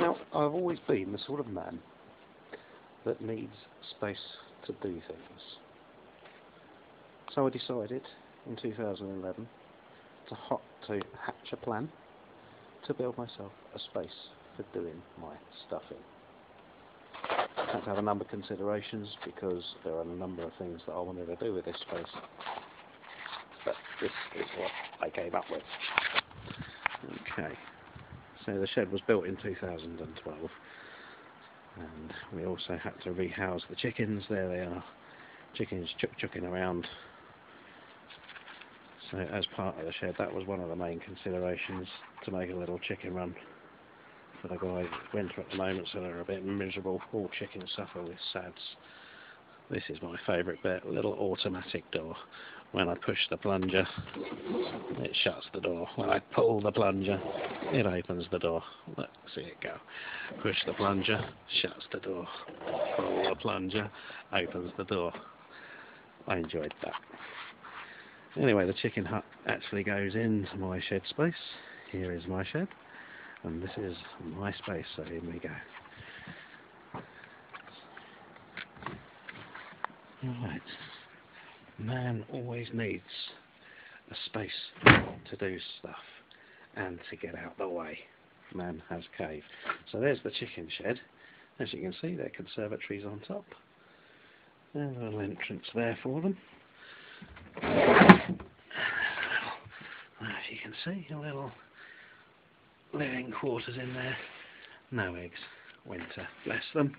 Now, I've always been the sort of man that needs space to do things. So I decided in 2011 to hatch a plan to build myself a space for doing my stuff in. I had to have a number of considerations because there are a number of things that I wanted to do with this space. But this is what I came up with. Okay, so the shed was built in 2012 and we also had to rehouse the chickens. There they are, chickens chucking around. So as part of the shed, that was one of the main considerations, to make a little chicken run for the guys. It's winter at the moment, so they're a bit miserable. All chickens suffer with SADS. This is my favourite bit, a little automatic door. When I push the plunger, it shuts the door. When I pull the plunger, it opens the door. Let's see it go. Push the plunger, shuts the door. Pull the plunger, opens the door. I enjoyed that. Anyway, the chicken hut actually goes into my shed space. Here is my shed, and this is my space, so here we go. Right. Man always needs a space to do stuff and to get out the way. Man has cave. So there's the chicken shed. As you can see, there are conservatories on top. There's a little entrance there for them. As you can see, a little living quarters in there. No eggs. Winter. Bless them.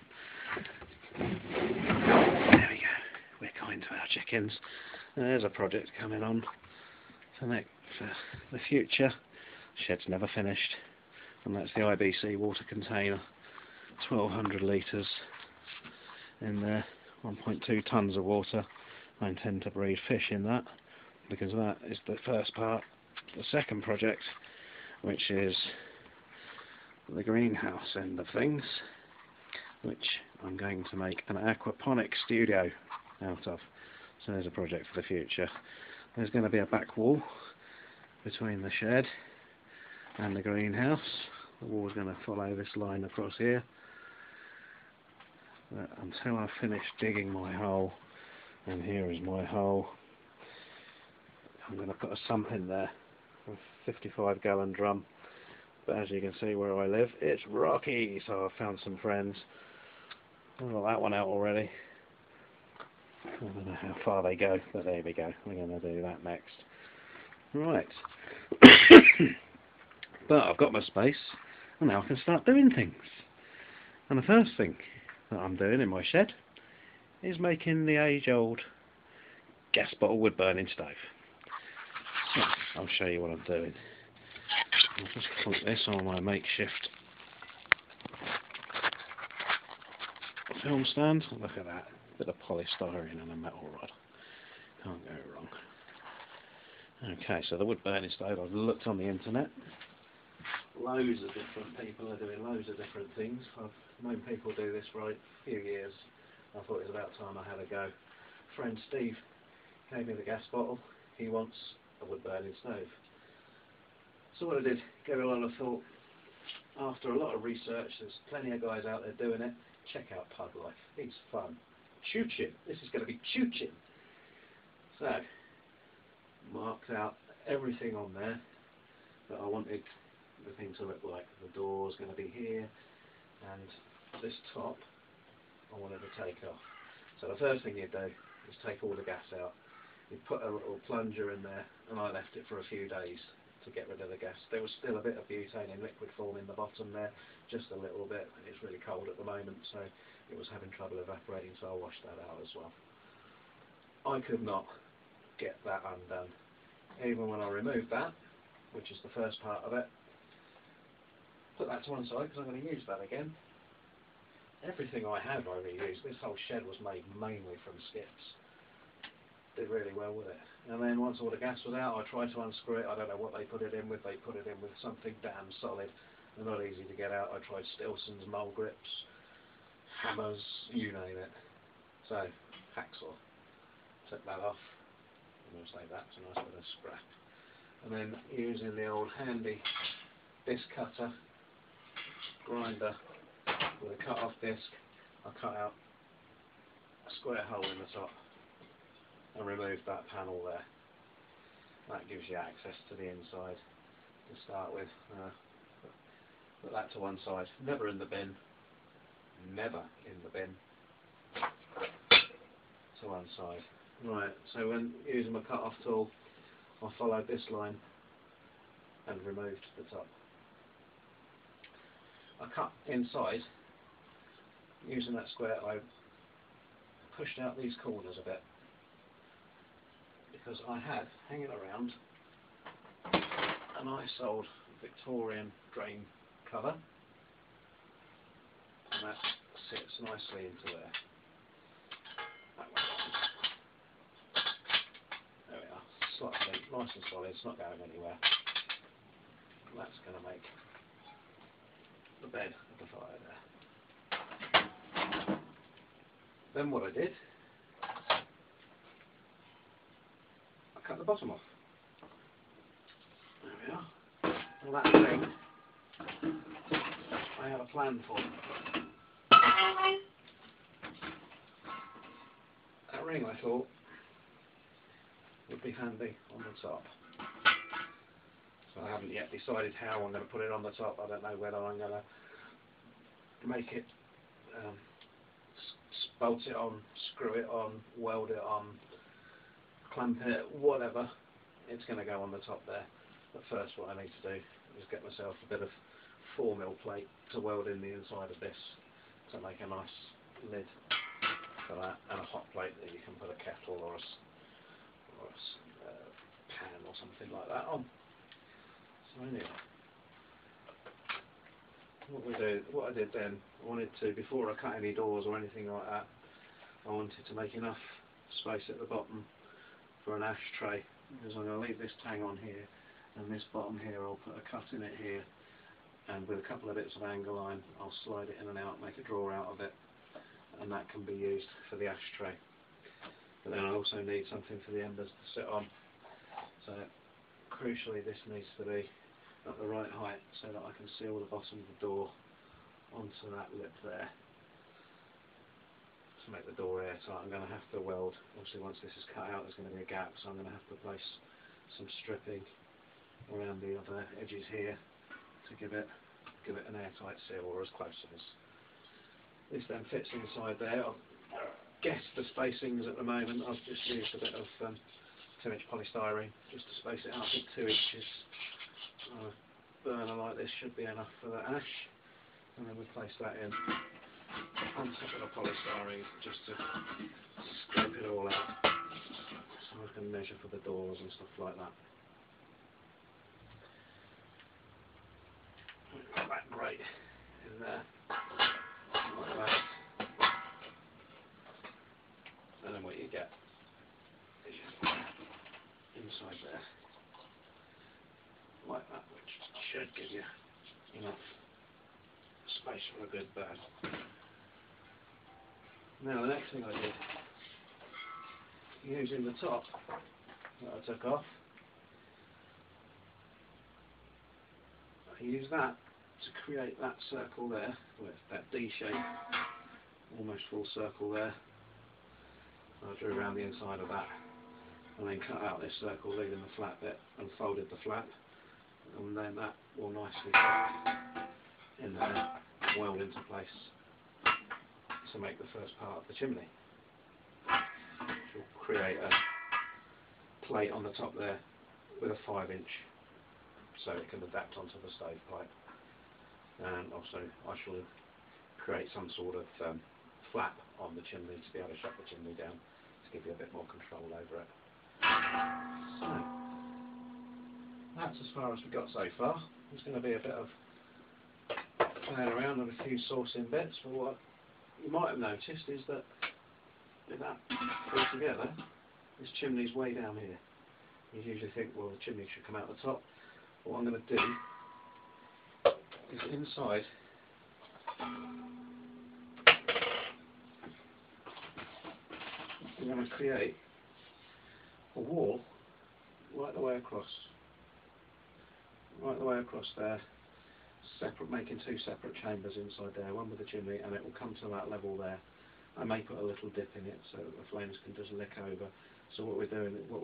There we go. We're kind to our chickens. There's a project coming on for the future. Shed's never finished, and that's the IBC water container, 1200 litres in there, 1.2 tonnes of water. I intend to breed fish in that, because that is the first part. The second project, which is the greenhouse end of things, which I'm going to make an aquaponic studio out of. So there's a project for the future. There's going to be a back wall between the shed and the greenhouse. The wall's going to follow this line across here. But until I've finished digging my hole, and here is my hole, I'm going to put a sump in there, a 55-gallon drum. But as you can see where I live, it's rocky, so I've found some friends. I've got that one out already. I don't know how far they go, but there we go. We're going to do that next. Right. But I've got my space, and now I can start doing things. And the first thing that I'm doing in my shed is making the age-old gas bottle wood burning stove. So, I'll show you what I'm doing. I'll just put this on my makeshift film stand. Look at that. Bit of polystyrene and a metal rod. Can't go wrong. Okay, so the wood burning stove, I've looked on the internet. Loads of different people are doing loads of different things. I've known people do this for a few years. I thought it was about time I had a go. Friend Steve gave me the gas bottle. He wants a wood burning stove. So what I did, gave it a lot of thought. After a lot of research, there's plenty of guys out there doing it. Check out Pub Life. It's fun. Choo-chin. This is going to be choo-chin. So, marked out everything on there that I wanted the thing to look like. The door's going to be here, and this top I wanted to take off. So the first thing you do is take all the gas out. You put a little plunger in there, and I left it for a few days to get rid of the gas. There was still a bit of butane in liquid form in the bottom there, just a little bit. It's really cold at the moment, so it was having trouble evaporating, so I washed that out as well. I could not get that undone. Even when I removed that, which is the first part of it, put that to one side because I'm going to use that again. Everything I had I reused. This whole shed was made mainly from skips. Did really well with it. And then once all the gas was out, I tried to unscrew it. I don't know what they put it in with. They put it in with something damn solid and not easy to get out. I tried Stilson's mole grips, hammers, you name it. So, hacksaw. Took that off. I'm going to say that's a nice bit of scrap. And then using the old handy disc cutter, grinder with a cut-off disc, I cut out a square hole in the top and removed that panel there. That gives you access to the inside to start with. Put that to one side. Never in the bin. Never in the bin. To one side. Right, so when using my cut-off tool, I followed this line and removed the top. I cut inside. Using that square, I pushed out these corners a bit because I had hanging around an ice-old Victorian drain cover, and that sits nicely into there. That way. There we are, slightly nice and solid, it's not going anywhere. And that's going to make the bed of the fire there. Then what I did, I cut the bottom off. There we are. And that ring, I had a plan for. That ring, I thought, would be handy on the top. So I haven't yet decided how I'm going to put it on the top. I don't know whether I'm going to make it, bolt it on, screw it on, weld it on, clamp it, whatever. It's going to go on the top there. But first what I need to do is get myself a bit of 4mm plate to weld in the inside of this to make a nice lid for that, and a hot plate that you can put a kettle or a pan or something like that on. So anyway, what I did then, I wanted to, before I cut any doors or anything like that, I wanted to make enough space at the bottom for an ashtray, because I'm going to leave this tang on here, and this bottom here I'll put a cut in it here, and with a couple of bits of angle line I'll slide it in and out, make a drawer out of it, and that can be used for the ashtray. But then I also need something for the embers to sit on, so crucially this needs to be at the right height so that I can seal the bottom of the door onto that lip there to make the door airtight. I'm going to have to weld, obviously once this is cut out there's going to be a gap, so I'm going to have to place some stripping around the other edges here to give it an airtight seal, or as close as. This then fits inside there. I've guessed the spacings at the moment. I've just used a bit of 2-inch polystyrene just to space it out at 2 inches. A burner like this should be enough for the ash, and then we place that in on top of the polystyrene just to scope it all out so I can measure for the doors and stuff like that. We've got that grate in there like that, and then what you get is inside there like that, which should give you enough space for a good burn. Now the next thing I did, using the top that I took off, I used that to create that circle there, with that D shape, almost full circle there. I drew around the inside of that and then cut out this circle leaving the flat bit and folded the flap, and then that will nicely fit in there, weld into place to make the first part of the chimney. Which will create a plate on the top there with a 5-inch so it can adapt onto the stove pipe, and also I shall create some sort of flap on the chimney to be able to shut the chimney down to give you a bit more control over it. So that's as far as we got so far. There's going to be a bit of playing around with a few sourcing bits, but what you might have noticed is that with that all together, this chimney's way down here. You usually think, well, the chimney should come out the top. What I'm going to do is inside I'm going to create a wall right the way across there, making two separate chambers inside there, one with the chimney, and it will come to that level there. I may put a little dip in it so that the flames can just lick over. So what we're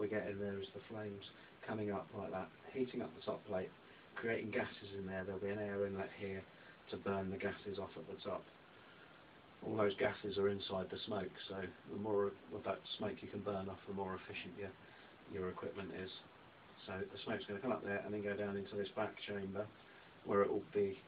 getting there is the flames coming up like that, heating up the top plate, creating gases in there. There'll be an air inlet here to burn the gases off at the top. All those gases are inside the smoke, so the more of that smoke you can burn off, the more efficient your equipment is. So the smoke's going to come up there and then go down into this back chamber, where it will be